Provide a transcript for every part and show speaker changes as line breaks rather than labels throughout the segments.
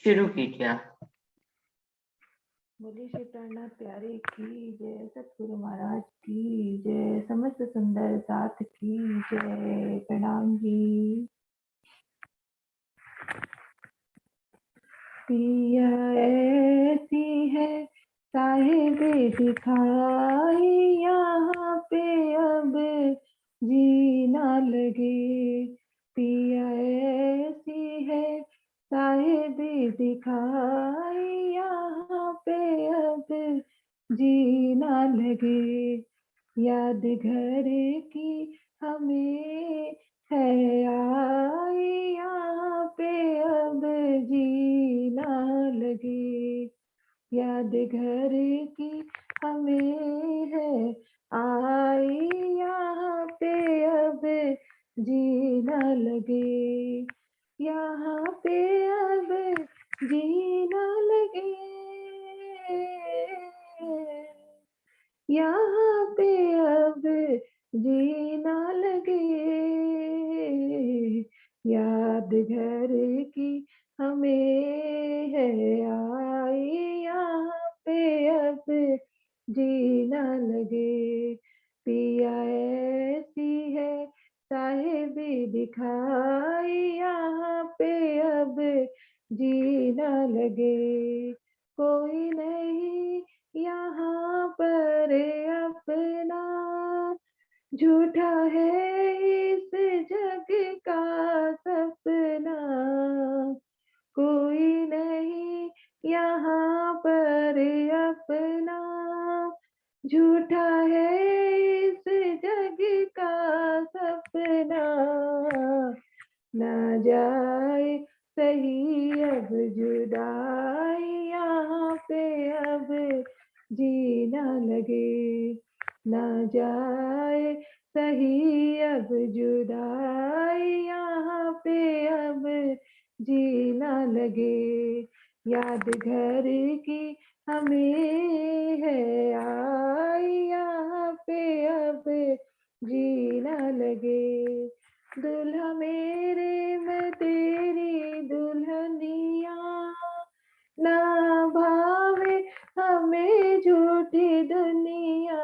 शुरू कीजिए आप।
बोली श्री प्राणनाथ प्यारे की जय, सतगुरु महाराज की जय, समस्त सुंदर साथ की जय। प्रणाम जी। पिया ऐसी है साहेब दिखाई, यहाँ पे अब जी ना लगे। पिया ऐसी है साहेब दिखाई, यहाँ पे अब जी ना लगे। याद घर की हमें है आई, यहाँ पे अब जी ना लगे। याद घर की हमें है आई, यहाँ पे अब जी ना लगे। यहाँ पे अब जी ना लगे। यहाँ पे अब जी ना लगे। याद घर की हमें है आई, यहाँ पे अब जी ना लगे। पिया ऐसी है साहेबी दिखाई, यहाँ पे अब जी ना लगे। कोई नहीं यहाँ पर अपना, झूठा है इस जग का सपना। कोई नहीं यहाँ पर अपना, झूठा है इस जग का सपना। ना जाए सही अब जुदाई, यहाँ पे अब जी ना लगे। ना जाए सही अब जुदाई, यहाँ पे अब जी ना लगे। याद घर की हमें है आई, यहाँ पे अब जी ना लगे। दुल्हा मेरे मैं तेरी दुल्हनिया, ना भावे हमें झूठी दुनिया।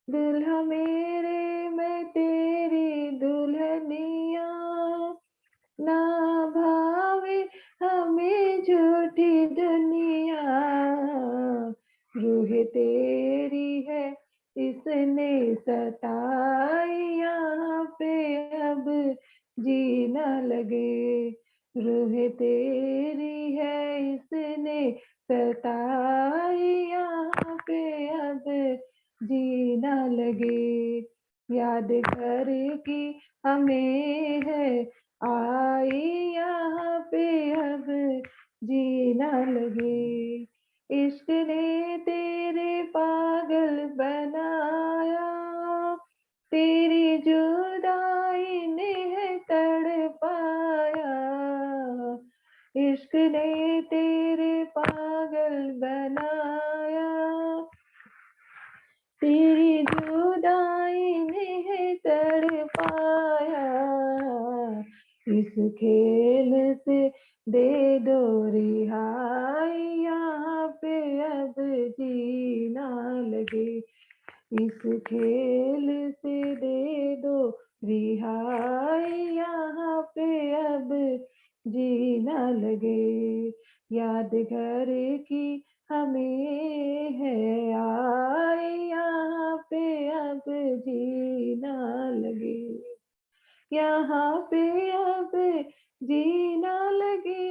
दुल्हा मेरे मैं तेरी दुल्हनिया, ना भावे हमें झूठी दुनिया। रूह तेरी है इसने सताई, यहाँ पे अब जी ना लगे। रूह तेरी है इसने सताई, यहाँ पे अब जी ना लगे। याद घर की हमें है आई, यहाँ पे अब जी ना लगे। इश्क ने तेरे पागल बनाया, तेरी जुदाई ने है तड़पाया। इश्क ने तेरे पागल बनाया, तेरी जुदाई ने है तड़पाया। इस खेल से दे दो रिहाई, यहाँ पे अब जी ना लगे। इस खेल से दे दो रिहाई, यहाँ पे अब जी ना लगे। याद घर की हमें है आई, यहाँ पे अब जी ना लगे। यहाँ पे अब जी ना लगे।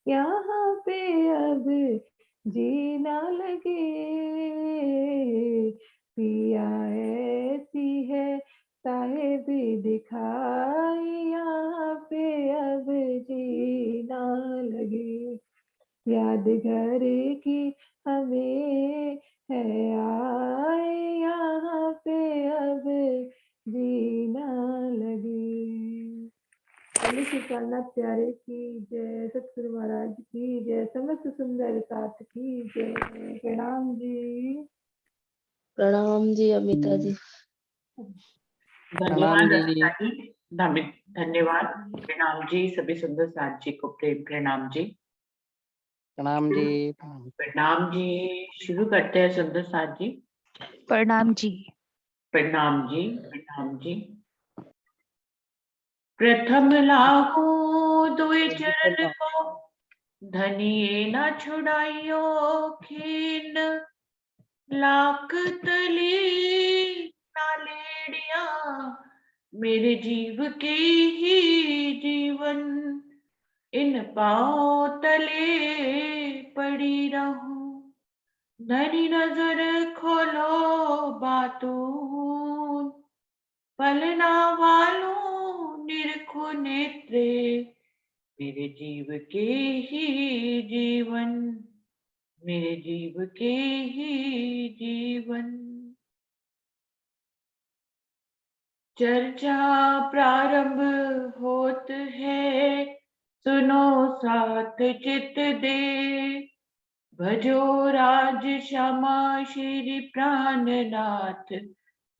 यहाँ पे अब जी ना लगे। पिया ऐसी है साहेबी दिखाई, यहाँ पे अब जी ना लगे। याद घर की हमें है आए, यहाँ पे अब जी ना लगे। बोले श्री कालनाथ प्यारे की जय, सतगुरु महाराज की जय, समस्त सुंदर साथ की जय। प्रणाम जी।
प्रणाम जी अमिता जी।
धन्यवाद
जी।
अमिता जी। धन्यवाद। प्रणाम जी, सभी सुंदर साथ जी को प्रेम प्रणाम जी।
प्रणाम जी।
प्रणाम जी। शुरू करते हैं सुंदर साथ जी।
प्रणाम जी।
प्रणाम जी। प्रणाम जी। प्रथम लागू दुई चरण को, धनिये न छुड़ाइयो खीन। लाख तली नालेड़िया, मेरे जीव के ही जीवन। इन पाँव तले पड़ी रहूं, धनी नजर खोलो बातून। पलना वालों निरखो नेत्रे, मेरे जीव के ही जीवन, मेरे जीव के ही जीवन। चर्चा प्रारंभ होत है, सुनो साथ चित दे। भजो राज श्यामा श्री प्राणनाथ,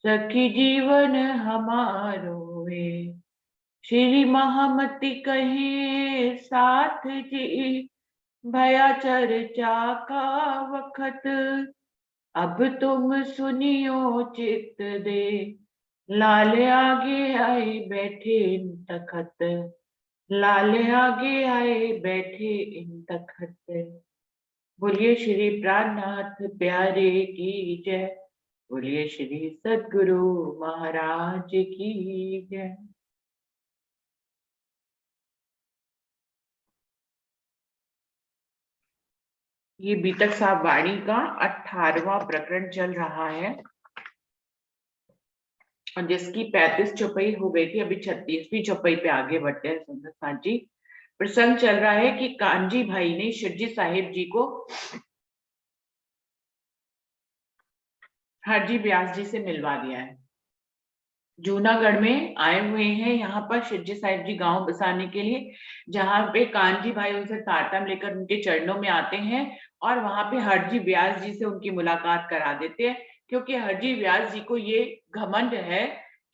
सखी जीवन हमारो है। श्री महामति कहे साथ जी, भया चर्चा का वखत। अब तुम सुनियो चित दे, लाल आगे आए बैठे इन तखत। लाल आगे आए बैठे इन तखत। बोलिए श्री प्राणनाथ प्यारे की जय। बोलिए श्री सद्गुरु महाराज की जय। ये बीतक साहब वाणी का 18वां प्रकरण चल रहा है, और जिसकी 35 चौपाई हो गई थी। अभी 36वीं चौपाई पे आगे बढ़ते हैं सुंदर साथ जी। प्रसंग चल रहा है कि कांजी भाई ने शिरजी साहिब जी को हरजी व्यास जी से मिलवा दिया है। जूनागढ़ में आए हुए हैं यहाँ पर शिरजी साहिब जी गांव बसाने के लिए, जहाँ पे कांजी भाई उनसे तारतम लेकर उनके चरणों में आते हैं और वहां पे हरजी व्यास जी से उनकी मुलाकात करा देते हैं। क्योंकि हरजी व्यास जी को ये घमंड है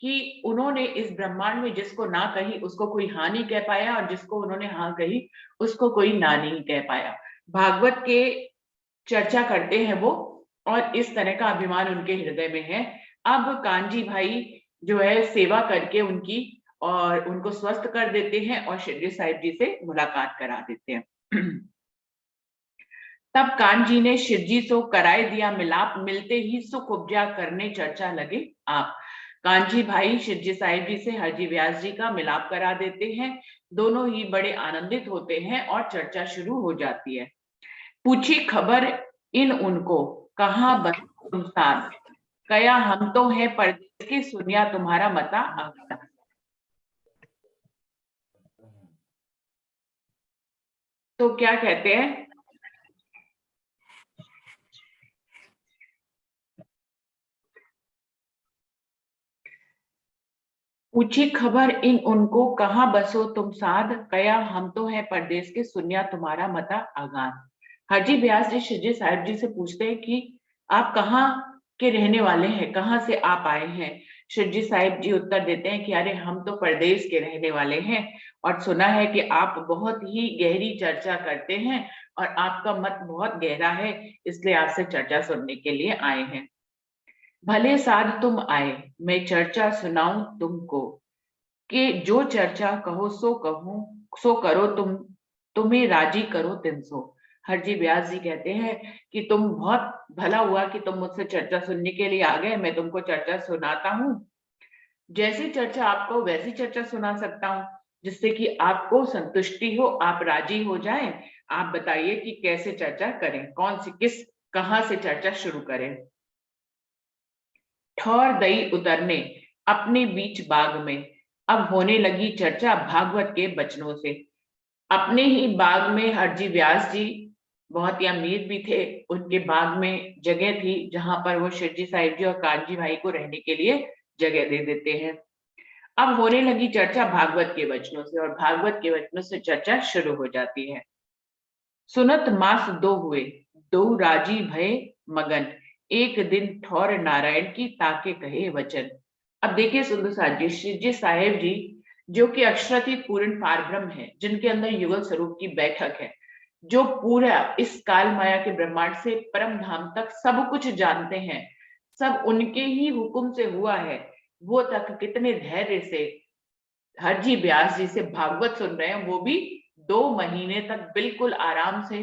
कि उन्होंने इस ब्रह्मांड में जिसको ना कही उसको कोई हाँ नहीं कह पाया, और जिसको उन्होंने हाँ कही उसको कोई ना नहीं कह पाया। भागवत के चर्चा करते हैं वो, और इस तरह का अभिमान उनके हृदय में है। अब कांजी भाई जो है सेवा करके उनकी और उनको स्वस्थ कर देते हैं और शिरडी साहिब जी से मुलाकात करा देते हैं। तब कानजी ने शिरजी सो कराए दिया मिलाप, मिलते ही सुख उपजा करने चर्चा लगे आप। कांजी भाई शिरजी साहिब जी से हरजी व्यास जी का मिलाप करा देते हैं। दोनों ही बड़े आनंदित होते हैं और चर्चा शुरू हो जाती है। पूछी खबर इन उनको, कहाँ बस तुम साथ। कया हम तो है परदेस के, सुनिया तुम्हारा मता आगता। तो क्या कहते हैं, पूछी खबर इन उनको, कहाँ बसो तुम साध। कया हम तो है परदेस के, सुनिया तुम्हारा मता आगान। हरजी व्यास जी शिरजी साहिब जी से पूछते हैं कि आप कहाँ के रहने वाले हैं, कहाँ से आप आए हैं। शिरजी साहिब जी उत्तर देते हैं कि अरे हम तो परदेश के रहने वाले हैं, और सुना है कि आप बहुत ही गहरी चर्चा करते हैं और आपका मत बहुत गहरा है, इसलिए आपसे चर्चा सुनने के लिए आए हैं। भले साध तुम आए, मैं चर्चा सुनाऊं तुमको, कि जो चर्चा कहो सो कहूं, सो करो तुम, तुम्हें राजी करो तिनसो। हरजी व्यास जी कहते हैं कि तुम बहुत भला हुआ कि तुम मुझसे चर्चा सुनने के लिए आ गए, मैं तुमको चर्चा सुनाता हूँ। जैसी चर्चा आपको वैसी चर्चा सुना सकता हूँ, जिससे कि आपको संतुष्टि हो, आप राजी हो जाएं। आप बताइए कि कैसे चर्चा करें, कौन सी किस कहां से चर्चा शुरू करें। ठौर दई उतरने अपने बीच बाग में, अब होने लगी चर्चा भागवत के वचनों से। अपने ही बाग में हरजी व्यास जी बहुत ही अमीर भी थे, उनके बाग में जगह थी जहां पर वो शिरजी साहिब जी और कानजी भाई को रहने के लिए जगह दे देते हैं। अब होने लगी चर्चा भागवत के वचनों से, और भागवत के वचनों से चर्चा शुरू हो जाती है। सुनत मास दो हुए, दो राजी भय मगन, एक दिन ठौर नारायण की ताके कहे वचन। अब देखिए सुंदर साथ जी, शिरजी साहेब जी जो कि अक्षरातीत पूर्ण पारब्रह्म है, जिनके अंदर युगल स्वरूप की बैठक है, जो पूरा इस काल माया के ब्रह्मांड से परम धाम तक सब कुछ जानते हैं, सब उनके ही हुक्म से हुआ है, वो तक कितने धैर्य से हरजी व्यास जी से भागवत सुन रहे हैं, वो भी 2 महीने तक बिल्कुल आराम से,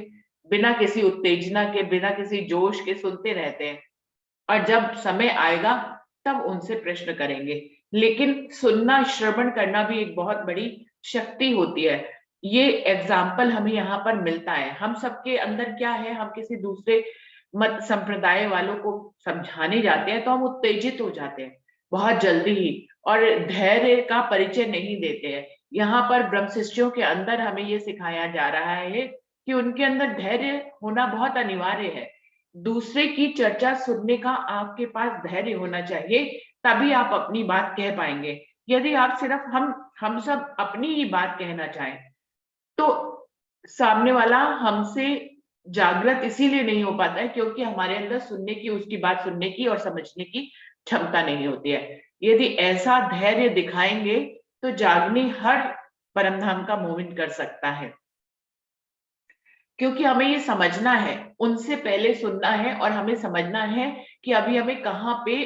बिना किसी उत्तेजना के, बिना किसी जोश के सुनते रहते हैं। और जब समय आएगा तब उनसे प्रश्न करेंगे। लेकिन सुनना, श्रवण करना भी एक बहुत बड़ी शक्ति होती है। ये एग्जाम्पल हमें यहाँ पर मिलता है। हम सबके अंदर क्या है, हम किसी दूसरे मत संप्रदाय वालों को समझाने जाते हैं तो हम उत्तेजित हो जाते हैं बहुत जल्दी ही, और धैर्य का परिचय नहीं देते हैं। यहाँ पर ब्रह्म शिष्यों के अंदर हमें ये सिखाया जा रहा है कि उनके अंदर धैर्य होना बहुत अनिवार्य है। दूसरे की चर्चा सुनने का आपके पास धैर्य होना चाहिए, तभी आप अपनी बात कह पाएंगे। यदि आप सिर्फ हम सब अपनी ही बात कहना चाहें तो सामने वाला हमसे जागृत इसीलिए नहीं हो पाता है क्योंकि हमारे अंदर सुनने की, उसकी बात सुनने की और समझने की क्षमता नहीं होती है। यदि ऐसा धैर्य दिखाएंगे तो जागनी हर परमधाम का मोहित कर सकता है, क्योंकि हमें ये समझना है, उनसे पहले सुनना है और हमें समझना है कि अभी हमें कहाँ पे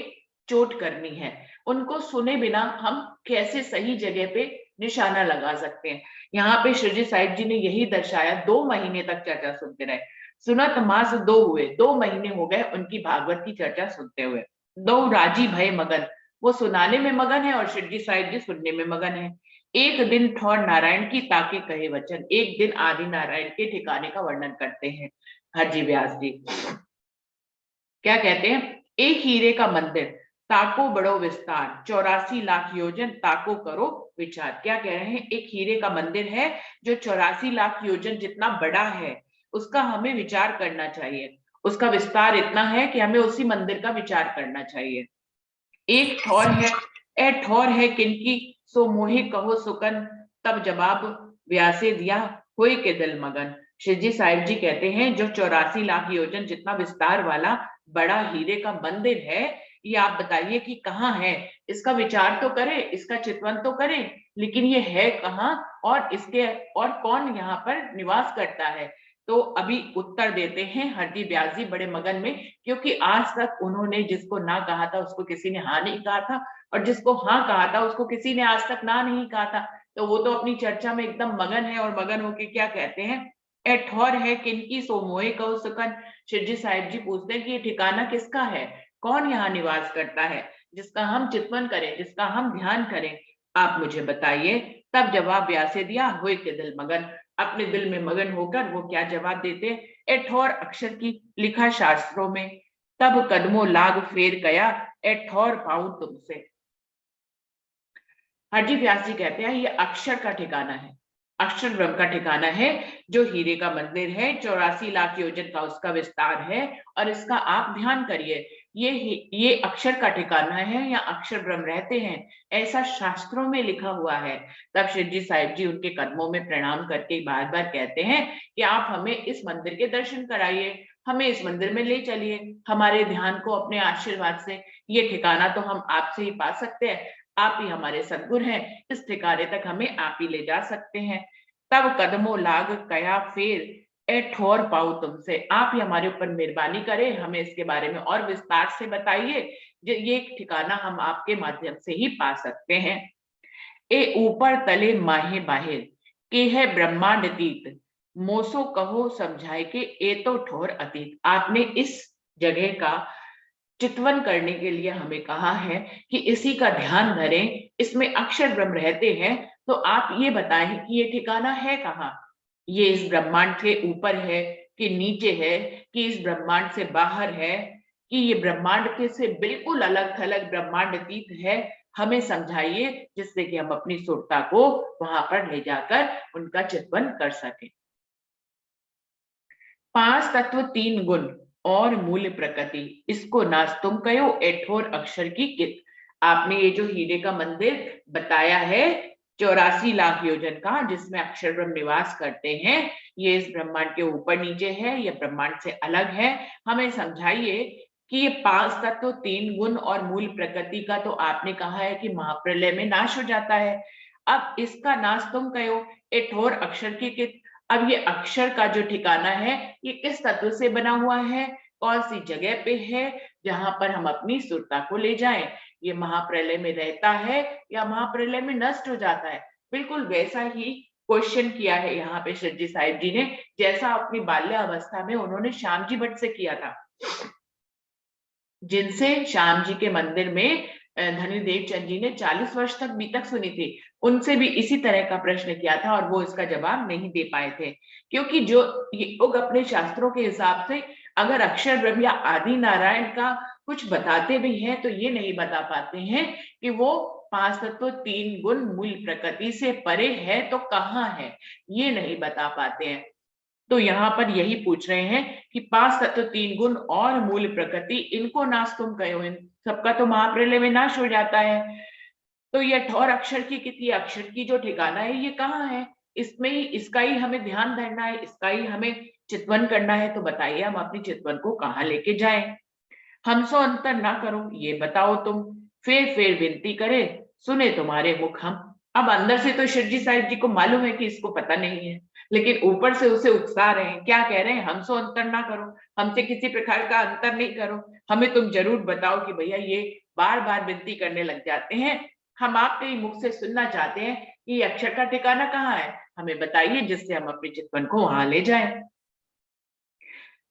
चोट करनी है। उनको सुने बिना हम कैसे सही जगह पे निशाना लगा सकते हैं। यहाँ पे श्रीजी साहिब जी ने यही दर्शाया, 2 महीने तक चर्चा सुनते रहे। सुनत मास 2 हुए, 2 महीने हो गए उनकी भागवत की चर्चा सुनते हुए। 2 राजी भय मगन, वो सुनाने में मगन है और श्रीजी साहिब जी सुनने में मगन है। एक दिन ठौर नारायण की ताके कहे वचन, एक दिन आदि नारायण के ठिकाने का वर्णन करते हैं हरजी व्यास जी। क्या कहते हैं, एक हीरे का मंदिर, ताको बड़ो विस्तार, 84 लाख योजन, ताको करो विचार। क्या कह रहे हैं, एक हीरे का मंदिर है जो 84 लाख योजन जितना बड़ा है, उसका हमें विचार करना चाहिए। उसका विस्तार इतना है कि हमें उसी मंदिर का विचार करना चाहिए। एक ठौर है, ए ठौर है किनकी, सो मोहि कहो सुकन, तब जवाब व्यासे दिया, हुई के दिल मगन। शिवजी साहिब जी कहते हैं, जो 84 लाख योजन जितना विस्तार वाला बड़ा हीरे का मंदिर है, ये आप बताइए कि कहाँ है। इसका विचार तो करें, इसका चित्वन तो करें, लेकिन ये है कहाँ और इसके और कौन यहाँ पर निवास करता है। तो अभी उत्तर देते हैं हरजी व्यास जी बड़े मगन में, क्योंकि आज तक उन्होंने जिसको ना कहा था उसको किसी ने हाँ नहीं कहा था, और जिसको हाँ कहा था उसको किसी ने आज तक ना नहीं कहा था। तो वो तो अपनी चर्चा में एकदम मगन है, और मगन होके क्या कहते हैं, ए ठौर है किनकी, सो मोहे कहो सुकन। शिवजी साहिब जी पूछते हैं कि ये ठिकाना किसका है, कौन यहाँ निवास करता है, जिसका हम चिंतन करें, जिसका हम ध्यान करें, आप मुझे बताइए। तब जवाब व्यासे दिया, हुए के दिल मगन। अपने दिल में मगन होकर वो क्या जवाब देते, ए ठौर अक्षर की लिखा शास्त्रों में, तब कदमों लाग फेर गया, ए ठौर पाऊं तुमसे। हरजी व्यास जी कहते हैं ये अक्षर का ठिकाना है, अक्षर ब्रह्म का ठिकाना है, जो हीरे का मंदिर है, 84 लाख योजन का उसका विस्तार है। और इसका आप ध्यान करिए, ये अक्षर का ठिकाना है, या अक्षर ब्रह्म रहते हैं, ऐसा शास्त्रों में लिखा हुआ है। तब शिवजी साहिब जी उनके कदमों में प्रणाम करके बार बार कहते हैं कि आप हमें इस मंदिर के दर्शन कराइए, हमें इस मंदिर में ले चलिए, हमारे ध्यान को अपने आशीर्वाद से, ये ठिकाना तो हम आपसे ही पा सकते हैं, आप ही हमारे सद्गुरु हैं, इस ठिकाने तक हमें आप ही ले जा सकते हैं। तब कदमों लाग कया फेर, ए ठोर पाऊं तुमसे, आप ही हमारे ऊपर मेहरबानी करें, हमें इसके बारे में और विस्तार से बताइए, ये ठिकाना हम आपके माध्यम से ही पा सकते हैं। ए ऊपर तले माहे बाहिर, के है ब्रह्मांड अतीत, मोसो कहो समझाए के, ए तो ठोर अतीत। आपने इस जगह का चितवन करने के लिए हमें कहा है कि इसी का ध्यान धरें, इसमें अक्षर ब्रह्म रहते हैं। तो आप ये बताएं कि ये ठिकाना है कहाँ, ये इस ब्रह्मांड के ऊपर है कि नीचे है, कि इस ब्रह्मांड से बाहर है, कि ये ब्रह्मांड के से बिल्कुल अलग थलग ब्रह्मांड अतीत है, हमें समझाइए, जिससे कि हम अपनी सुरता को वहां पर ले जाकर उनका चितवन कर सकें। 5 तत्व 3 गुण और मूल प्रकृति, इसको नास तुम कहो, एठोर अक्षर की कित। आपने ये जो हीरे का मंदिर बताया है 84 लाख योजन का, जिसमें अक्षर ब्रह्म निवास करते हैं, ये इस ब्रह्मांड के ऊपर नीचे है, ये ब्रह्मांड से अलग है, हमें समझाइए कि ये 5 तत्व 3 गुण और मूल प्रकृति का तो आपने कहा है कि महाप्रलय में नाश हो जाता है। अब इसका नाश तुम कहो, ए ठोर अक्षर की कित। अब ये अक्षर का जो ठिकाना है ये किस तत्व से बना हुआ है, कौन सी जगह पे है जहां पर हम अपनी सुरता को ले जाएं। ये महाप्रलय में रहता है या महाप्रलय में नष्ट हो जाता है। बिल्कुल वैसा ही क्वेश्चन किया है यहाँ पे शिवजी साहिब जी ने, जैसा अपनी बाल्य अवस्था में उन्होंने श्याम जी भट्ट से किया था, जिनसे श्याम जी के मंदिर में धनी देवचंद जी ने 40 वर्ष तक बीतक सुनी थी। उनसे भी इसी तरह का प्रश्न किया था और वो इसका जवाब नहीं दे पाए थे, क्योंकि जो ये लोग अपने शास्त्रों के हिसाब से अगर अक्षर ब्रह्म या आदि नारायण का कुछ बताते भी हैं तो ये नहीं बता पाते हैं कि वो 5 तत्व 3 गुण मूल प्रकृति से परे है तो कहाँ है, ये नहीं बता पाते हैं। तो यहाँ पर यही पूछ रहे हैं कि 5 तत्व 3 गुण और मूल प्रकृति, इनको नाश तुम कहो, इन सबका तो महाप्रलय में नाश हो जाता है। तो ये ठोर अक्षर की कितनी, अक्षर की जो ठिकाना है ये कहाँ है, इसमें ही इसका ही हमें ध्यान धरना है, इसका ही हमें चितवन करना है। तो बताइए हम अपनी चितवन को कहाँ लेके जाएं। हमसो अंतर ना करो ये बताओ तुम, फिर विनती करे सुने तुम्हारे मुख हम। अब अंदर से तो शिवजी साहिब जी को मालूम है कि इसको पता नहीं है, लेकिन ऊपर से उसे उकसा रहे हैं। क्या कह रहे हैं, हमसो अंतर ना करो, हमसे किसी प्रकार का अंतर नहीं करो, हमें तुम जरूर बताओ कि भैया ये बार बार विनती करने लग जाते हैं, हम आपके ही मुख से सुनना चाहते हैं कि अक्षर का ठिकाना कहाँ है, हमें बताइए जिससे हम अपने चितवन को वहां ले जाएं।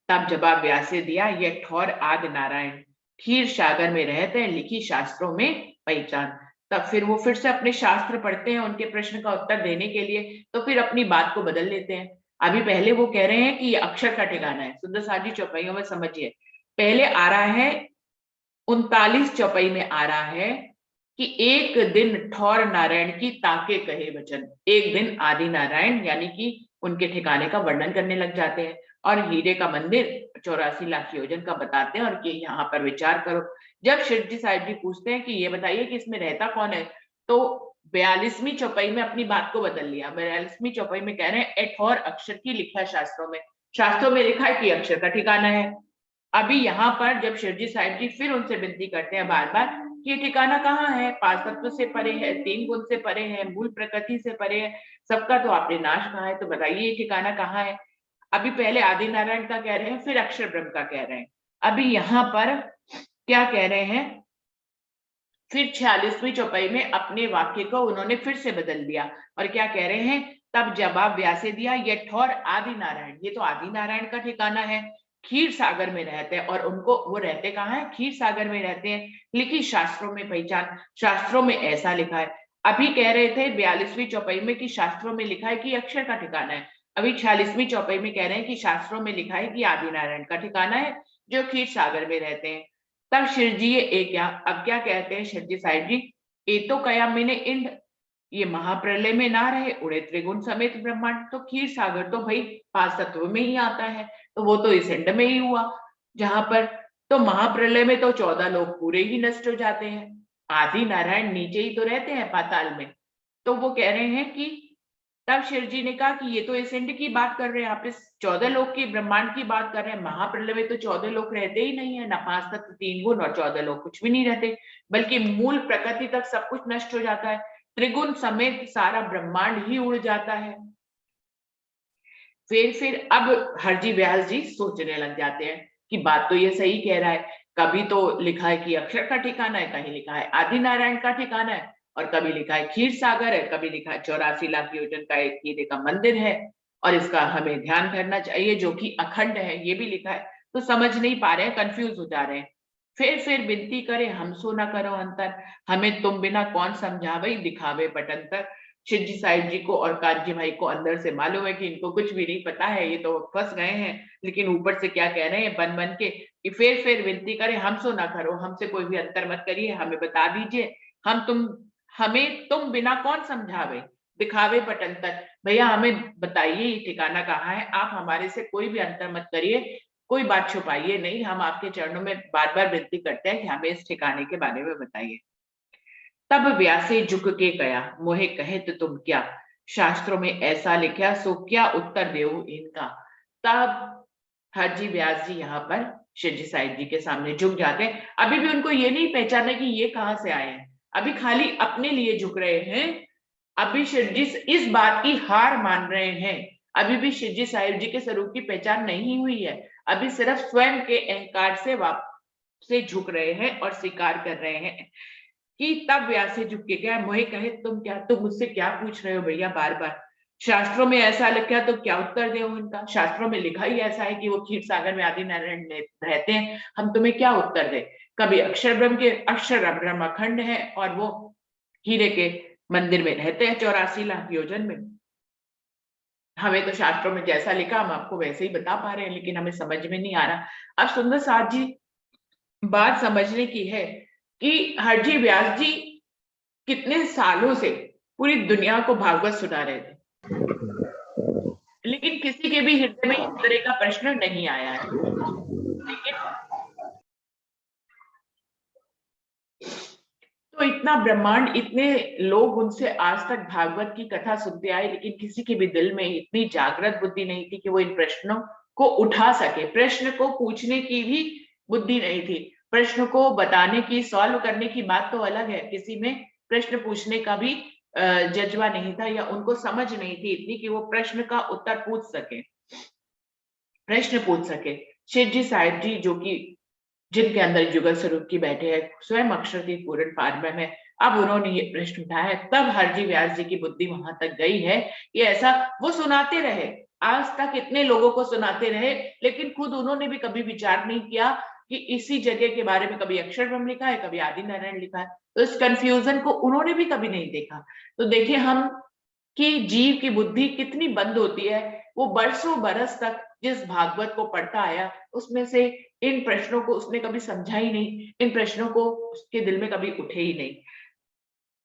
तब जवाब व्यास से दिया, ये ठौर आदि नारायण क्षीर सागर में रहते हैं, लिखी शास्त्रों में पहचान। तब फिर वो फिर से अपने शास्त्र पढ़ते हैं उनके प्रश्न का उत्तर देने के लिए, तो फिर अपनी बात को बदल लेते हैं। अभी पहले वो कह रहे हैं कि ये अक्षर का ठिकाना है, सुंदर साजी चौपाइयों में समझिए, पहले आ रहा है 39 चौपाई में आ रहा है कि एक दिन ठौर नारायण की ताके कहे वचन, एक दिन आदि नारायण यानी कि उनके ठिकाने का वर्णन करने लग जाते हैं और हीरे का मंदिर 84 लाख योजन का बताते हैं और कि यहाँ पर विचार करो। जब शिवजी साहिब जी पूछते हैं कि ये बताइए कि इसमें रहता कौन है, तो 42वीं चौपाई में अपनी बात को बदल लिया। 42वीं चौपाई में कह रहे हैं ए ठौर अक्षर की लिखा है शास्त्रों में, शास्त्रों में लिखा है कि अक्षर का ठिकाना है। अभी यहाँ पर जब शिवजी साहिब जी फिर उनसे विनती करते हैं बार बार कि ये ठिकाना कहाँ है, 5 तत्व से परे है, 3 गुण से परे है, मूल प्रकृति से परे है, सबका तो आपने नाश कहा है, तो बताइए ये ठिकाना कहाँ है। अभी पहले आदि नारायण का कह रहे हैं, फिर अक्षर ब्रह्म का कह रहे हैं। अभी यहाँ पर क्या कह रहे हैं, फिर 46वीं चौपाई में अपने वाक्य को उन्होंने फिर से बदल दिया और क्या कह रहे हैं, तब जवाब व्यासे दिया, ये ठौर आदि नारायण, ये तो आदि नारायण का ठिकाना है, क्षीर सागर में रहते हैं। और उनको वो रहते कहाँ है, क्षीर सागर में रहते हैं, लिखी शास्त्रों में पहचान, शास्त्रों में ऐसा लिखा है। अभी कह रहे थे 42वीं चौपाई में कि शास्त्रों में लिखा है कि अक्षर का ठिकाना है, अभी 46वीं चौपाई में कह रहे हैं कि शास्त्रों में लिखा है कि आदि नारायण का ठिकाना है जो क्षीर सागर में रहते हैं। तब शिवजी ये क्या, अब क्या कहते हैं शिवजी साहिब जी, ये तो कया मैंने इंड, ये महाप्रलय में ना रहे उड़े त्रिगुण समेत ब्रह्मांड, तो क्षीर सागर तो भाई 5 तत्व में ही आता है, तो वो तो इस इंड में ही हुआ जहां पर, तो महाप्रलय में तो 14 लोग पूरे ही नष्ट हो जाते हैं, आदि नारायण नीचे ही तो रहते हैं पाताल में। तो वो कह रहे हैं कि तब शिव जी ने कहा कि ये तो इस इंड की बात कर रहे हैं आप, इस 14 लोक की ब्रह्मांड की बात कर रहे हैं, महाप्रलय में तो 14 लोक रहते ही नहीं है, ना 5 तत्व 3 गुण और 14 लोक कुछ भी नहीं रहते, बल्कि मूल प्रकृति तक सब कुछ नष्ट हो जाता है, त्रिगुण समेत सारा ब्रह्मांड ही उड़ जाता है। फिर अब हरजी व्यास जी सोचने लग जाते हैं कि बात तो ये सही कह रहा है, कभी तो लिखा है कि अक्षर का ठिकाना है, कहीं लिखा है आदि नारायण का ठिकाना है, और कभी लिखा है क्षीर सागर है, कभी लिखा है 84 लाख योजन का एक हीरे का मंदिर है और इसका हमें ध्यान करना चाहिए जो कि अखंड है, ये भी लिखा है। तो समझ नहीं पा रहे हैं, कंफ्यूज हो जा रहे हैं। फिर विनती करे हमसो ना करो अंतर, हमें तुम बिना कौन समझावे दिखावे पटंतर। शिवजी साहिब जी को और काजी भाई को अंदर से मालूम है कि इनको कुछ भी नहीं पता है, ये तो फंस गए हैं, लेकिन ऊपर से क्या कह रहे हैं बन बन के कि फिर विनती करे हमसो ना करो, हमसे कोई भी अंतर मत करिए, हमें बता दीजिए, हमें तुम बिना कौन समझावे दिखावे पटंतर, भैया हमें बताइए ये ठिकाना कहाँ है, आप हमारे से कोई भी अंतर मत करिए, कोई बात छुपाइए नहीं, हम आपके चरणों में बार बार विनती करते हैं कि हमें इस ठिकाने के बारे में बताइए। तब व्यासे झुक के गया, मोहे कहे तो तुम क्या, शास्त्रों में ऐसा लिखा सो क्या उत्तर देऊ इनका। तब हरजी व्यास जी यहाँ पर शिवजी साहिब जी के सामने झुक जाते हैं। अभी भी उनको ये नहीं पहचाना कि ये कहाँ से आए हैं, अभी खाली अपने लिए झुक रहे हैं अभी शिवजी इस बात की हार मान रहे हैं, अभी भी शिवजी साहिब जी के स्वरूप की पहचान नहीं हुई है, अभी सिर्फ स्वयं के अहंकार से झुक रहे हैं और स्वीकार कर रहे हैं कि तब व्यास से झुक के क्या मोहे कहे तुम मुझसे क्या पूछ रहे हो भैया बार बार, शास्त्रों में ऐसा लिखा तो क्या उत्तर दे उनका, शास्त्रों में लिखा ही ऐसा है कि वो क्षीर सागर में आदि नारायण रहते हैं, हम तुम्हें क्या उत्तर दे। कभी अक्षर ब्रह्म अखंड है और वो हीरे के मंदिर में रहते हैं 84 लाख योजन में, हमें तो शास्त्रों में जैसा लिखा हम आपको वैसे ही बता पा रहे हैं, लेकिन हमें समझ में नहीं आ रहा। अब सुंदर साथ जी बात समझने की है कि हरजी व्यास जी कितने सालों से पूरी दुनिया को भागवत सुना रहे थे, लेकिन किसी के भी हृदय में इस तरह का प्रश्न नहीं आया है। लेकिन तो इतना ब्रह्मांड, इतने लोग उनसे आज तक भागवत की कथा सुनते आए, लेकिन किसी के भी दिल में इतनी जागृत बुद्धि नहीं थी कि वो इन प्रश्नों को उठा सके, प्रश्न को पूछने की भी बुद्धि नहीं थी। प्रश्न को बताने की, सॉल्व करने की बात तो अलग है, किसी में प्रश्न पूछने का भी जज्बा नहीं था या उनको समझ नहीं थी इतनी कि वो प्रश्न का उत्तर पूछ सके, प्रश्न पूछ सके। शिव जी साहिब जी जो कि जिनके अंदर युगल स्वरूप की बैठे हैं, स्वयं अक्षरतीत पूर्ण पारब्रह्म है, अब उन्होंने ये प्रश्न उठाया है, तब हरजी व्यास जी की बुद्धि वहां तक गई है कि ऐसा वो सुनाते रहे, आज तक इतने लोगों को सुनाते रहे, लेकिन खुद उन्होंने भी कभी विचार नहीं किया कि इसी जगह के बारे में कभी अक्षर ब्रह्म लिखा है, कभी आदि नारायण लिखा है, तो इस कंफ्यूजन को उन्होंने भी कभी नहीं देखा। तो देखिए हम कि जीव की बुद्धि कितनी बंद होती है, वो बरसों बरस तक जिस भागवत को पढ़ता आया उसमें से इन प्रश्नों को उसने कभी समझा ही नहीं, इन प्रश्नों को उसके दिल में कभी उठे ही नहीं।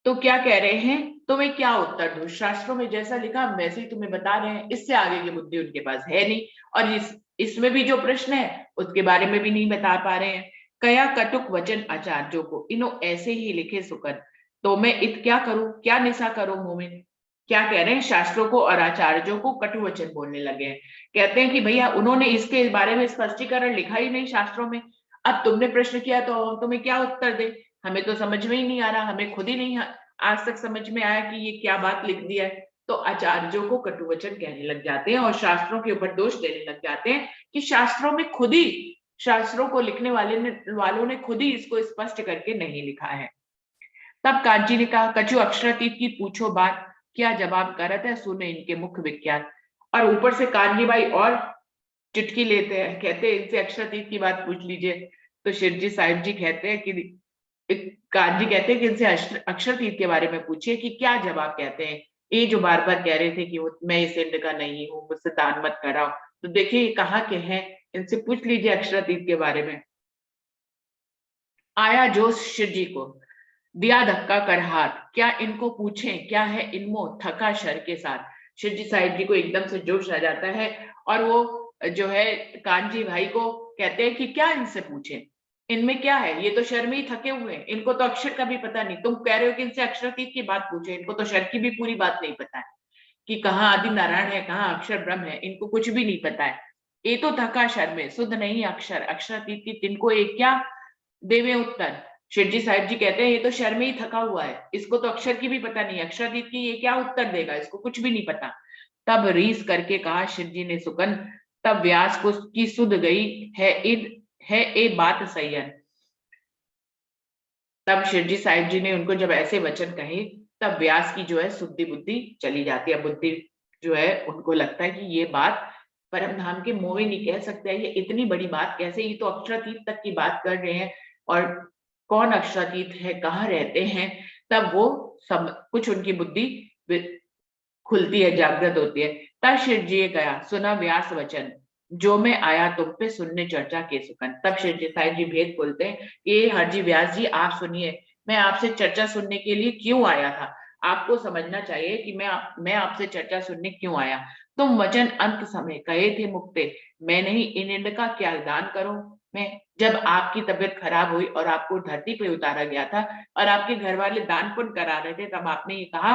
तो क्या कह रहे हैं, तो मैं क्या उत्तर दूं, शास्त्रों में जैसा लिखा हम वैसे ही तुम्हें बता रहे हैं, इससे आगे की बुद्धि उनके पास है नहीं, और इसमें भी जो प्रश्न है उसके बारे में भी नहीं बता पा रहे हैं। कया कटुक वचन आचार्यों को इनो ऐसे ही लिखे सुकन, तो मैं इत क्या करूं, क्या निशा करूं मुंह में। क्या कह रहे हैं, शास्त्रों को और आचार्यों को कटु वचन बोलने लगे हैं, कहते हैं कि भैया उन्होंने इसके बारे में स्पष्टीकरण लिखा ही नहीं शास्त्रों में, अब तुमने प्रश्न किया तो हम तुम्हें क्या उत्तर दे, हमें तो समझ में ही नहीं आ रहा, हमें खुद ही नहीं आज तक समझ में आया कि ये क्या बात लिख दिया है। तो आचार्यों को कटुवचन कहने लग जाते हैं और शास्त्रों के ऊपर दोष देने लग जाते हैं कि शास्त्रों में खुद ही, शास्त्रों को लिखने वालों ने खुद ही इसको स्पष्ट करके नहीं लिखा है। तब कांची ने कहा, कछु अक्षरातीत की पूछो बात, क्या जवाब करत है सुने इनके मुख विख्यात। और ऊपर से कांजी भाई और चिटकी लेते हैं, कहते हैं इनसे अक्षरातीत की बात पूछ लीजिए। तो शिवजी साहिब जी कहते हैं कि काजी कहते हैं कि इनसे अक्षरतीत के बारे में पूछिए कि क्या जवाब कहते हैं, ये जो बार बार कह रहे थे कि वो मैं इस इंड का नहीं हूँ, मुझसे दान मत कराओ, तो देखिए ये कहाँ के हैं, इनसे पूछ लीजिए अक्षरातीत के बारे में। आया जोश शिव जी को, दिया धक्का कर हाथ, क्या इनको पूछें क्या है इनमो थका शर के साथ। शिव जी साहिब जी को एकदम से जोश आ जाता है और वो जो है कांजी भाई को कहते हैं कि क्या इनसे पूछें, इनमें क्या है, ये तो शर में ही थके हुए हैं, इनको तो अक्षर का भी पता नहीं, तुम कह रहे हो कि इनसे अक्षरातीत की बात पूछे, इनको तो शर की भी पूरी बात नहीं पता है कि कहाँ आदि नारायण है, कहाँ अक्षर ब्रह्म है, इनको कुछ भी नहीं पता है, ये तो थका शर में, शुद्ध नहीं अक्षर, अक्षरातीत की तिनको एक क्या देवे उत्तर। शिवजी साहिब जी कहते हैं ये तो शर में ही थका हुआ है, इसको तो अक्षर की भी पता नहीं, अक्षरातीत की ये क्या उत्तर देगा, इसको कुछ भी नहीं पता। तब रीस करके कहा शिव जी ने सुकन, तब व्यास को की सुध गई है ए बात सैयन। तब शिवजी साहिब जी ने उनको जब ऐसे वचन कहे, तब व्यास की जो है शुद्धि बुद्धि चली जाती है, बुद्धि जो है उनको लगता है कि ये बात परम धाम के मोह नहीं कह सकते, ये इतनी बड़ी बात कैसे, ये तो अक्षरातीत तक की बात कर रहे हैं, और कौन अक्षरातीत है, कहाँ रहते हैं। तब वो सब कुछ उनकी बुद्धि खुलती है, जागृत होती है। तब शिव जी गया सुना व्यास वचन, जो मैं आया तुम पे सुनने चर्चा के सुकन। तब शिव जी साहिब जी भेद बोलते हैं, ये हरजी व्यास जी आप सुनिए, मैं आपसे चर्चा सुनने के लिए क्यों आया था, आपको समझना चाहिए कि मैं आपसे चर्चा सुनने क्यों आया। तुम वचन अंत समय कहे थे मुक्ते, मैं नहीं इन इंड का क्या दान करूं मैं। जब आपकी तबीयत खराब हुई और आपको धरती पे उतारा गया था और आपके घर वाले दान पुण्य करा रहे थे, तब आपने ये कहा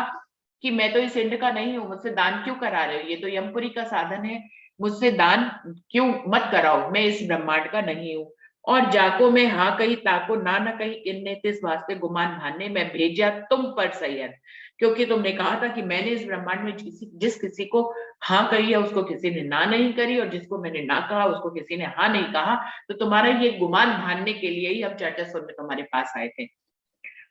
कि मैं तो इस इंड का नहीं हूं, मुझसे दान क्यों करा रहे हो, ये तो यमपुरी का साधन है, मुझसे दान क्यों मत कराओ, मैं इस ब्रह्मांड का नहीं हूँ। और जाको मैं हाँ कही ताको ना न कही, किन्ने तिस वास्ते गुमान भाने, मैं भेजा तुम पर सैयद। क्योंकि तुमने कहा था कि मैंने इस ब्रह्मांड में जिस किसी को हाँ कही है उसको किसी ने ना नहीं करी, और जिसको मैंने ना कहा उसको किसी ने हाँ नहीं कहा। तो तुम्हारा ये गुमान भानने के लिए ही हम चर्चा स्वर में तुम्हारे पास आए थे।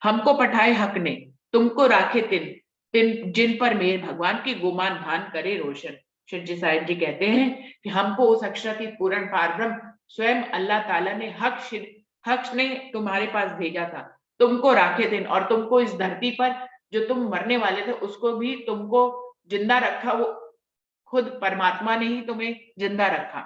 हमको पठाए हक ने, तुमको राखे तिन तिन जिन पर मेर भगवान की गुमान भान करे रोशन। शिवजी साहिब जी कहते हैं कि हमको उस अक्षरातीत पूर्ण पारब्रह्म स्वयं अल्लाह ताला ने हक ने तुम्हारे पास भेजा था, तुमको राखे दिन, और तुमको इस धरती पर जो तुम मरने वाले थे उसको भी तुमको जिंदा रखा, वो खुद परमात्मा ने ही तुम्हें जिंदा रखा।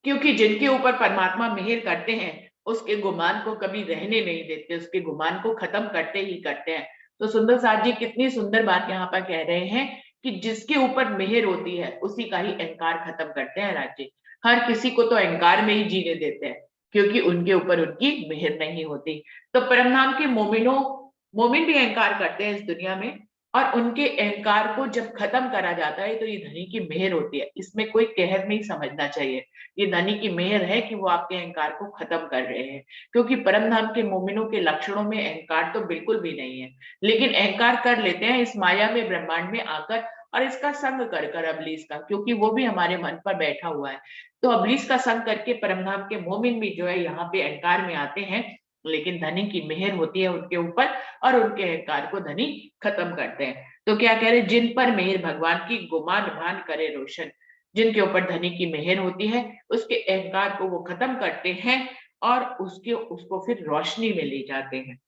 क्योंकि जिनके ऊपर परमात्मा मेहर करते हैं उसके गुमान को कभी रहने नहीं देते, उसके गुमान को खत्म करते ही करते हैं। तो सुंदर साथ जी कितनी सुंदर बात यहाँ पर कह रहे हैं कि जिसके ऊपर मेहर होती है उसी का ही अहंकार खत्म करते हैं राज्य। हर किसी को तो अहंकार में ही जीने देते हैं क्योंकि उनके ऊपर उनकी मेहर नहीं होती। तो परम नाम के मोमिन भी अहंकार करते हैं इस दुनिया में, और उनके अहंकार को जब खत्म करा जाता है तो ये धनी की मेहर होती है। इसमें कोई कहर नहीं समझना चाहिए, ये धनी की मेहर है कि वो आपके अहंकार को खत्म कर रहे हैं। क्योंकि परम धाम के मोमिनों के लक्षणों में अहंकार तो बिल्कुल भी नहीं है, लेकिन अहंकार कर लेते हैं इस माया में ब्रह्मांड में आकर, और इसका संग कर कर अबलीस का, क्योंकि वो भी हमारे मन पर बैठा हुआ है। तो अबलीस का संग करके परम धाम के मोमिन भी जो है यहाँ पे अहंकार में आते हैं, लेकिन धनी की मेहर होती है उनके ऊपर और उनके अहंकार को धनी खत्म करते हैं। तो क्या कह रहे, जिन पर मेहर भगवान की गुमान भान करे रोशन, जिनके ऊपर धनी की मेहर होती है उसके अहंकार को वो खत्म करते हैं और उसको फिर रोशनी में ले जाते हैं।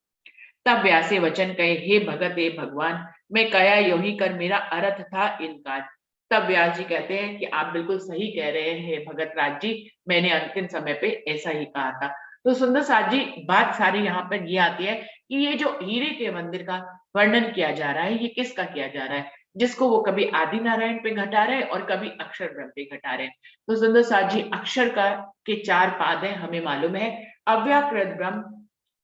तब व्यासे वचन कहे, हे भगत हे भगवान, मैं कया यो ही कर मेरा अर्थ था इनकार। तब व्यास जी कहते हैं कि आप बिल्कुल सही कह रहे हैं भगत राज जी, मैंने अंतिम समय पे ऐसा ही कहा था। तो सुंदर साथ जी बात सारी यहाँ पर ये आती है कि ये जो हीरे के मंदिर का वर्णन किया जा रहा है ये किसका किया जा रहा है, जिसको वो कभी आदि नारायण पे घटा रहे हैं और कभी अक्षर ब्रह्म पे घटा रहे हैं। तो सुंदर साथ जी अक्षर के 4 पाद हैं, हमें मालूम है, अव्याकृत ब्रह्म,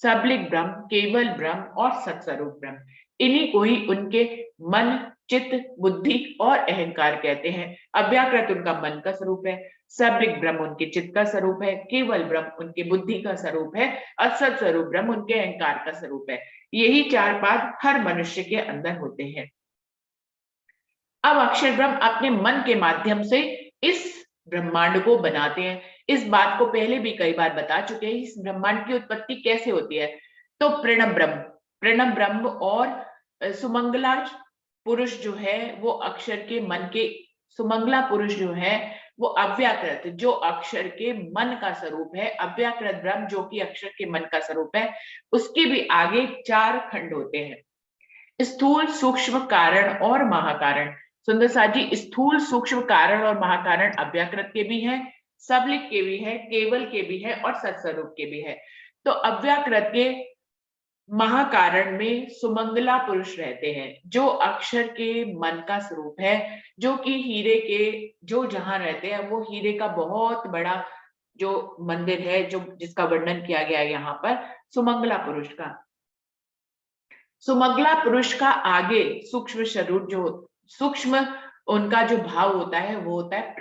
सबलिक ब्रह्म, केवल ब्रह्म और सत्स्वरूप ब्रह्म। इन्हीं को ही उनके मन, चित्त, बुद्धि और अहंकार कहते हैं। अव्याकृत उनका मन का स्वरूप है, सबलिक ब्रह्म उनके चित्त का स्वरूप है, केवल ब्रह्म उनके बुद्धि का स्वरूप है और सत्स्वरूप ब्रह्म उनके अहंकार का स्वरूप है। यही 4 पाद हर मनुष्य के अंदर होते हैं। अब अक्षर ब्रह्म अपने मन के माध्यम से इस ब्रह्मांड को बनाते हैं। इस बात को पहले भी कई बार बता चुके हैं, इस ब्रह्मांड की उत्पत्ति कैसे होती है। तो प्रणव ब्रह्म और सुमंगला पुरुष जो है वो अक्षर के मन के, सुमंगला पुरुष जो है वो अव्याकृत जो अक्षर के मन का स्वरूप है, अव्याकृत ब्रह्म जो कि अक्षर के मन का स्वरूप है, उसके भी आगे 4 खंड होते हैं, स्थूल, सूक्ष्म, कारण और महाकारण। सुंदर साथ जी स्थूल, सूक्ष्म, कारण और महाकारण अव्याकृत के भी हैं, सबलिक के भी है, केवल के भी है और सत्स्वरूप के भी है। तो अव्याकृत के महाकारण में सुमंगला पुरुष रहते हैं जो अक्षर के मन का स्वरूप है, जो कि हीरे के जो जहां रहते हैं वो हीरे का बहुत बड़ा जो मंदिर है जो जिसका वर्णन किया गया है यहाँ पर सुमंगला पुरुष का। सुमंगला पुरुष का आगे सूक्ष्म स्वरूप जो सूक्ष्म उनका जो भाव होता है वो होता है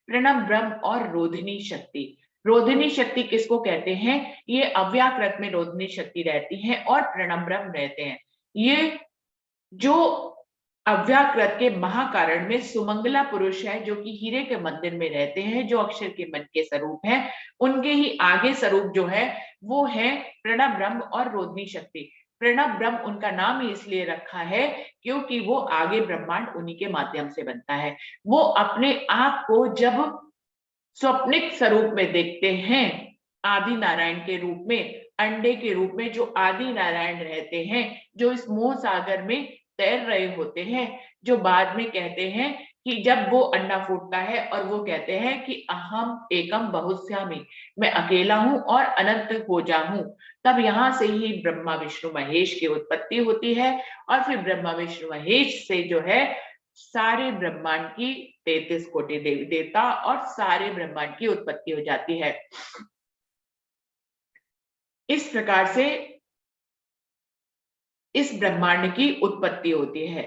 प्रणव ब्रह्म और रोधिनी शक्ति। रोधिनी शक्ति किसको कहते हैं, ये अव्याकृत में रोधिनी शक्ति रहती है और प्रणव ब्रह्म रहते हैं। ये जो अव्याकृत के महाकारण में सुमंगला पुरुष है जो कि हीरे के मंदिर में रहते हैं, जो अक्षर के मन के स्वरूप है, उनके ही आगे स्वरूप जो है वो है प्रणव ब्रह्म और रोधिनी शक्ति। प्रणव ब्रह्म उनका नाम ही इसलिए रखा है क्योंकि वो आगे ब्रह्मांड उन्हीं के माध्यम से बनता है। वो अपने आप को जब स्वप्निक स्वरूप में देखते हैं, आदि नारायण के रूप में, अंडे के रूप में जो आदि नारायण रहते हैं, जो इस मोह सागर में तैर रहे होते हैं, जो बाद में कहते हैं कि जब वो अंडा फूटता है और वो कहते हैं कि अहम एकम बहुश्यामि, मैं अकेला हूं और अनंत हो जाऊं, तब यहां से ही ब्रह्मा विष्णु महेश की उत्पत्ति होती है। और फिर ब्रह्मा विष्णु महेश से जो है सारे ब्रह्मांड की 33 कोटि देवी देवता और सारे ब्रह्मांड की उत्पत्ति हो जाती है। इस प्रकार से इस ब्रह्मांड की उत्पत्ति होती है।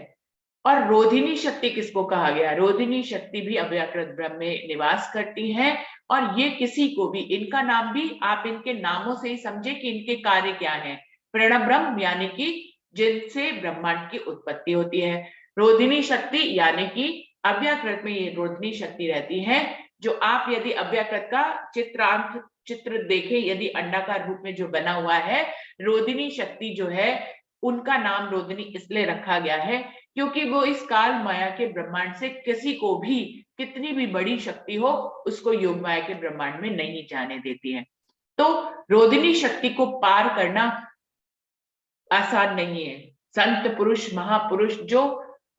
और रोधिनी शक्ति किसको कहा गया, रोधिनी शक्ति भी अव्याकृत ब्रह्म में निवास करती है। और ये किसी को भी, इनका नाम भी आप इनके नामों से ही समझे कि इनके कार्य क्या है। प्रणव ब्रह्म यानी कि जिनसे ब्रह्मांड की उत्पत्ति होती है। रोधिनी शक्ति यानी कि अव्याकृत में ये रोधिनी शक्ति रहती है, जो आप यदि अव्याकृत का चित्र देखें, यदि अंडाकार रूप में जो बना हुआ है, रोधिनी शक्ति जो है उनका नाम रोधिनी इसलिए रखा गया है क्योंकि वो इस काल माया के ब्रह्मांड से किसी को भी कितनी भी बड़ी शक्ति हो उसको योग माया के ब्रह्मांड में नहीं जाने देती है। तो रोधिनी शक्ति को पार करना आसान नहीं है। संत पुरुष महापुरुष जो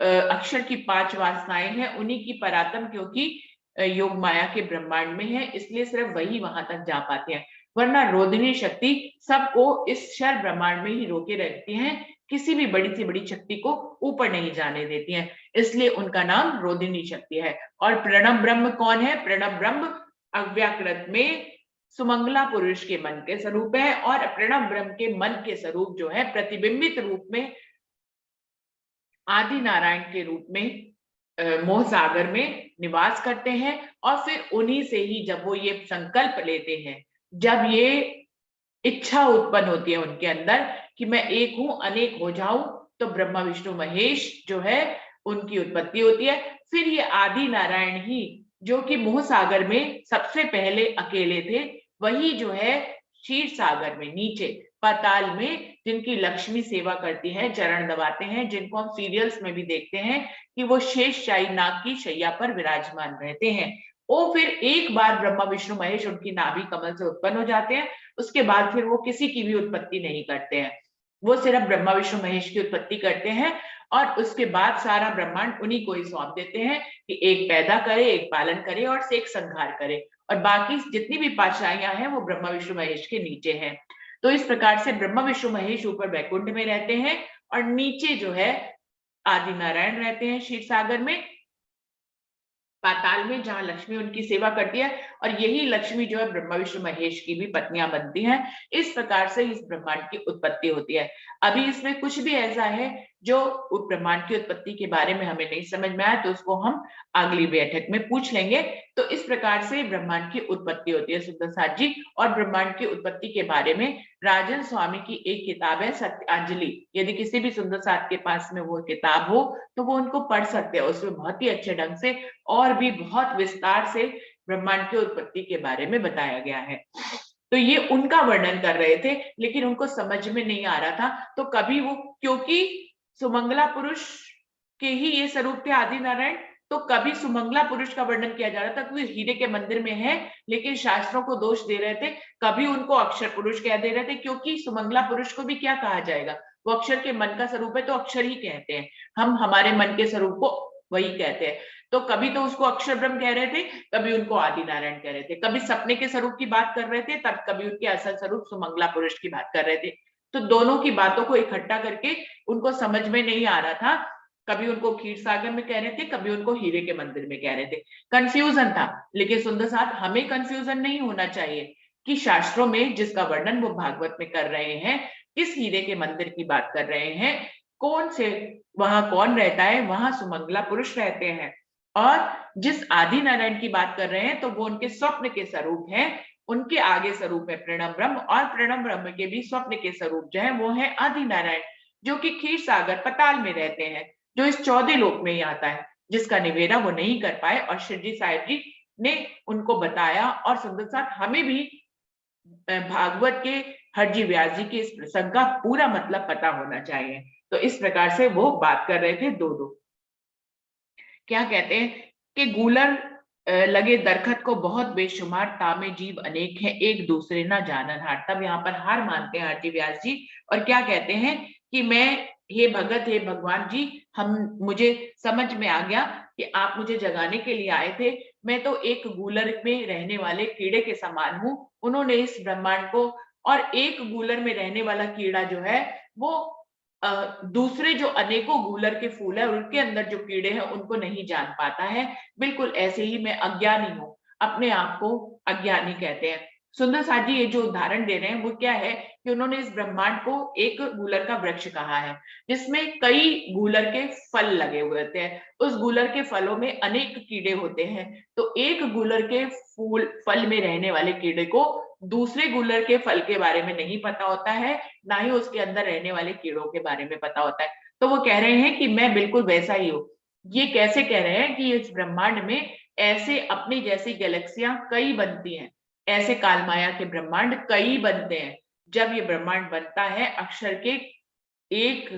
अक्षर की 5 वासनाएं हैं उन्हीं की परातम क्योंकि योग माया के ब्रह्मांड में है, इसलिए सिर्फ वही वहां तक जा पाते हैं, वरना रोधिनी शक्ति सबको इस क्षर ब्रह्मांड में ही रोके रखती हैं, किसी भी बड़ी से बड़ी शक्ति को ऊपर नहीं जाने देती हैं, इसलिए उनका नाम रोधिनी शक्ति है। और प्रणव ब्रह्म कौन है? प्रणव ब्रह्म अव्याकृत में सुमंगला पुरुष के मन के स्वरूप है और प्रणव ब्रह्म के मन के स्वरूप जो है प्रतिबिंबित रूप में आदि नारायण के रूप में मोह सागर में निवास करते हैं। और फिर उन्हीं से ही जब वो ये संकल्प लेते हैं, जब ये इच्छा उत्पन्न होती है उनके अंदर कि मैं एक हूं अनेक हो जाऊं, तो ब्रह्मा विष्णु महेश जो है उनकी उत्पत्ति होती है। फिर ये आदि नारायण ही जो कि मोह सागर में सबसे पहले अकेले थे, वही जो है क्षीर सागर में नीचे पाताल में जिनकी लक्ष्मी सेवा करती है, चरण दबाते हैं, जिनको हम सीरियल्स में भी देखते हैं कि वो शेषशाही नाग की शैया पर विराजमान रहते हैं, वो फिर एक बार ब्रह्मा विष्णु महेश उनकी नाभि कमल से उत्पन्न हो जाते हैं, उसके बाद फिर वो किसी की भी उत्पत्ति नहीं करते हैं, वो सिर्फ ब्रह्मा विष्णु महेश की उत्पत्ति करते हैं और उसके बाद सारा ब्रह्मांड उन्हीं को ही सौंप देते हैं कि एक पैदा करे, एक पालन करे और एक संहार करे, और बाकी जितनी भी पातशाहियां हैं वो ब्रह्मा विष्णु महेश के नीचे हैं। तो इस प्रकार से ब्रह्मा विष्णु महेश ऊपर वैकुंठ में रहते हैं और नीचे जो है आदि नारायण रहते हैं क्षीर सागर में पाताल में, जहां लक्ष्मी उनकी सेवा करती है, और यही लक्ष्मी जो है ब्रह्मा विष्णु महेश की भी पत्नियां बनती हैं। इस प्रकार से इस ब्रह्मांड की उत्पत्ति होती है। अभी इसमें कुछ भी ऐसा है जो ब्रह्मांड की उत्पत्ति के बारे में हमें नहीं समझ में आया तो उसको हम अगली बैठक में पूछ लेंगे। तो इस प्रकार से ब्रह्मांड की उत्पत्ति होती है सुंदर साथ जी। और ब्रह्मांड की उत्पत्ति के बारे में राजन स्वामी की एक किताब है सत्यांजलि, यदि किसी भी सुंदर साथ के पास में वो किताब हो तो वो उनको पढ़ सकते हैं, उसमें बहुत ही अच्छे ढंग से और भी बहुत विस्तार से ब्रह्मांड की उत्पत्ति के बारे में बताया गया है। तो ये उनका वर्णन कर रहे थे लेकिन उनको समझ में नहीं आ रहा था, तो कभी वो क्योंकि सुमंगला पुरुष के ही ये स्वरूप थे आदि नारायण, तो कभी सुमंगला पुरुष का वर्णन किया जा रहा था कि हीरे के मंदिर में है, लेकिन शास्त्रों को दोष दे रहे थे, कभी उनको अक्षर पुरुष कह दे रहे थे, क्योंकि सुमंगला पुरुष को भी क्या कहा जाएगा, वो अक्षर के मन का स्वरूप है तो अक्षर ही कहते हैं, हम हमारे मन के स्वरूप को वही कहते हैं। तो कभी तो उसको अक्षर ब्रह्म कह रहे थे, कभी उनको आदि नारायण कह रहे थे, कभी सपने के स्वरूप की बात कर रहे थे, तब कभी उनके असल स्वरूप सुमंगला पुरुष की बात कर रहे थे। तो दोनों की बातों को इकट्ठा करके उनको समझ में नहीं आ रहा था, कभी उनको क्षीर सागर में कह रहे थे, कभी उनको हीरे के मंदिर में कह रहे थे, कंफ्यूजन था। लेकिन सुंदर साथ हमें कंफ्यूजन नहीं होना चाहिए कि शास्त्रों में जिसका वर्णन वो भागवत में कर रहे हैं, किस हीरे के मंदिर की बात कर रहे हैं, कौन से वहां कौन रहता है, वहां सुमंगला पुरुष रहते हैं, और जिस आदि नारायण की बात कर रहे हैं तो वो उनके स्वप्न के स्वरूप हैं, उनके आगे स्वरूप है प्रणव ब्रह्म, और प्रणव ब्रह्म के भी स्वप्न के स्वरूप जो है वो है आदि नारायण, जो कि क्षीर सागर पताल में रहते हैं, जो इस 14 लोक में ही आता है, जिसका निवेदन वो नहीं कर पाए और शिवजी साहिब जी ने उनको बताया। और सुंदर साथ हमें भी भागवत के हरजी व्यास जी के इस प्रसंग का पूरा मतलब पता होना चाहिए। तो इस प्रकार से वो बात कर रहे थे दो क्या कहते हैं कि गूलर लगे दरखत को बहुत बेशुमार, तामे जीव अनेक हैं, एक दूसरे ना जानन हार। तब यहाँ पर हार मानते हैं हरजी व्यास जी और क्या कहते हैं कि मैं हे भगत हे भगवान जी, मुझे समझ में आ गया कि आप मुझे जगाने के लिए आए थे, मैं तो एक गूलर में रहने वाले कीड़े के समान हूँ। उन्होंने इस ब्रह्मांड को, और एक गूलर में रहने वाला कीड़ा जो है वो दूसरे जो अनेकों गूलर के फूल है उनके अंदर जो कीड़े हैं उनको नहीं जान पाता है। बिल्कुल ऐसे ही मैं अज्ञानी हूँ, अपने आप को अज्ञानी कहते हैं। सुंदर साथ जी ये जो उदाहरण दे रहे हैं वो क्या है कि उन्होंने इस ब्रह्मांड को एक गूलर का वृक्ष कहा है, जिसमें कई गूलर के फल लगे हुए होते हैं, उस गूलर के फलों में अनेक कीड़े होते हैं, तो एक गूलर के फल में रहने वाले कीड़े को दूसरे गूलर के फल के बारे में नहीं पता होता है, ना ही उसके अंदर रहने वाले कीड़ों के बारे में पता होता है। तो वो कह रहे हैं कि मैं बिल्कुल वैसा ही हूँ। ये कैसे कह रहे हैं कि इस ब्रह्मांड में ऐसे अपनी जैसी गैलेक्सियां कई बनती हैं, ऐसे कालमाया के ब्रह्मांड कई बनते हैं। जब ये ब्रह्मांड बनता है, अक्षर के एक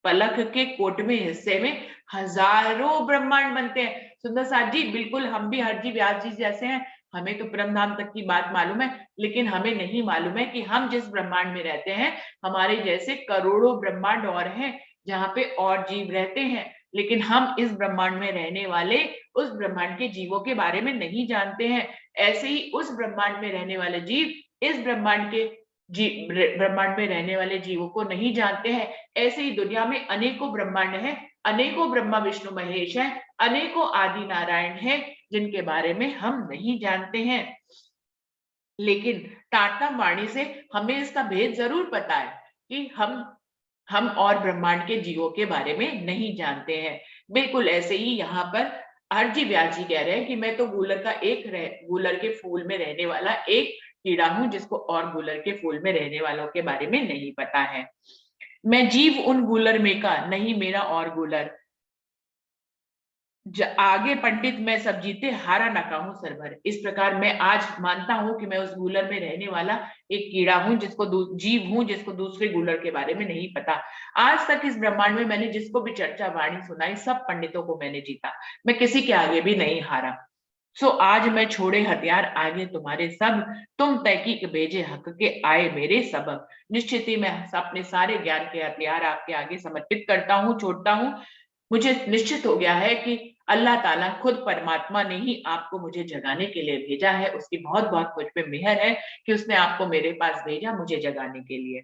पलक के कोटवें हिस्से में हजारों ब्रह्मांड बनते हैं। सुंदर साथ जी, बिल्कुल हम भी हरजी व्यास जी जैसे हैं। हमें तो परम धाम तक की बात मालूम है, लेकिन हमें नहीं मालूम है कि हम जिस ब्रह्मांड में रहते हैं, हमारे जैसे करोड़ों ब्रह्मांड और हैं जहाँ पे और जीव रहते हैं, लेकिन हम इस ब्रह्मांड में रहने वाले उस ब्रह्मांड के जीवों के बारे में नहीं जानते हैं। ऐसे ही उस ब्रह्मांड में रहने वाले जीव इस ब्रह्मांड के ब्रह्मांड में रहने वाले जीवों को नहीं जानते हैं। ऐसे ही दुनिया में अनेकों ब्रह्मांड हैं, अनेकों ब्रह्मा विष्णु महेश हैं, अनेकों आदि नारायण हैं, जिनके बारे में हम नहीं जानते हैं। लेकिन टाटा वाणी से हमें इसका भेद जरूर पता है कि हम और ब्रह्मांड के जीवों के बारे में नहीं जानते हैं। बिल्कुल ऐसे ही यहाँ पर हरजी व्यास जी कह रहे हैं कि मैं तो गूलर के फूल में रहने वाला एक कीड़ा हूं, जिसको और गूलर के फूल में रहने वालों के बारे में नहीं पता है। मैं जीव उन गूलर में का, नहीं मेरा और गूलर। आगे पंडित मैं सब जीते, हारा न कहूं सरभर। इस प्रकार मैं आज मानता हूं कि मैं उस गूलर में रहने वाला एक कीड़ा हूं, जीव हूं, जिसको दूसरे गूलर के बारे में नहीं पता। आज तक इस ब्रह्मांड में मैंने जिसको भी चर्चा वाणी सुनाई, सब पंडितों को मैंने जीता, मैं किसी के आगे भी नहीं हारा। सो आज मैं छोड़े हथियार आगे तुम्हारे सब, तुम तहकीक भेजे हक के आए मेरे सबब। निश्चित ही मैं अपने सारे ज्ञान के हथियार आपके आगे समर्पित करता हूँ, छोड़ता हूँ। मुझे निश्चित हो गया है कि अल्लाह ताला खुद परमात्मा ने ही आपको मुझे जगाने के लिए भेजा है। उसकी बहुत बहुत मुझ पे मेहर है कि उसने आपको मेरे पास भेजा मुझे जगाने के लिए।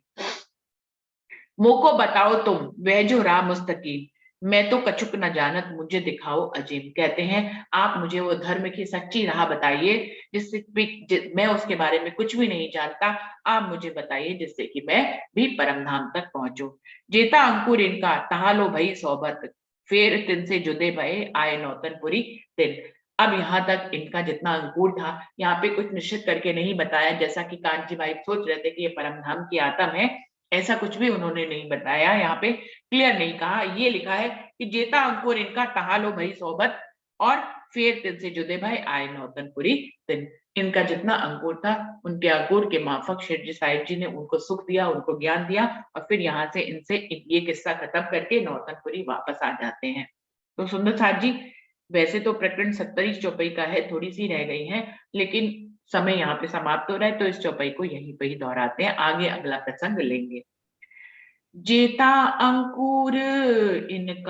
मोको बताओ तुम वह जो राह मुस्तकीम, मैं तो कछुक न जानत मुझे दिखाओ अजीम। कहते हैं आप मुझे वो धर्म की सच्ची राह बताइए, मैं उसके बारे में कुछ भी नहीं जानता। आप मुझे बताइए जिससे कि मैं भी परम धाम तक पहुंचूं। जेता अंकुर इनका तहा लो भई सोबत, फिर तिन से जुदे भये आए नौतनपुरी दिन। अब यहाँ तक इनका जितना अंकुर था, यहाँ पे कुछ निश्चित करके नहीं बताया, जैसा कि कांची भाई सोच रहे थे कि ये परम धाम की आत्म है, ऐसा कुछ भी उन्होंने नहीं बताया। यहाँ पे क्लियर नहीं कहा, ये लिखा है कि जेता अंकुर इनका तहा लो भई सोबत, और फिर तिन से जुदे भाई आए नौतनपुरी दिन। इनका जितना अंकुर था, उनके अंकुर के माफक शेरजी साहिब जी ने उनको सुख दिया, उनको ज्ञान दिया, और फिर यहाँ से इनसे ये किस्सा खत्म करके नौतनपुरी वापस आ जाते हैं। तो सुंदर साहब जी, वैसे तो प्रकरण 70 चौपाई का है, थोड़ी सी रह गई है, लेकिन समय यहाँ पे समाप्त हो रहा है, तो इस चौपाई को यहीं पे ही दोहराते हैं, आगे अगला प्रसंग लेंगे। जेता अंकुर इनका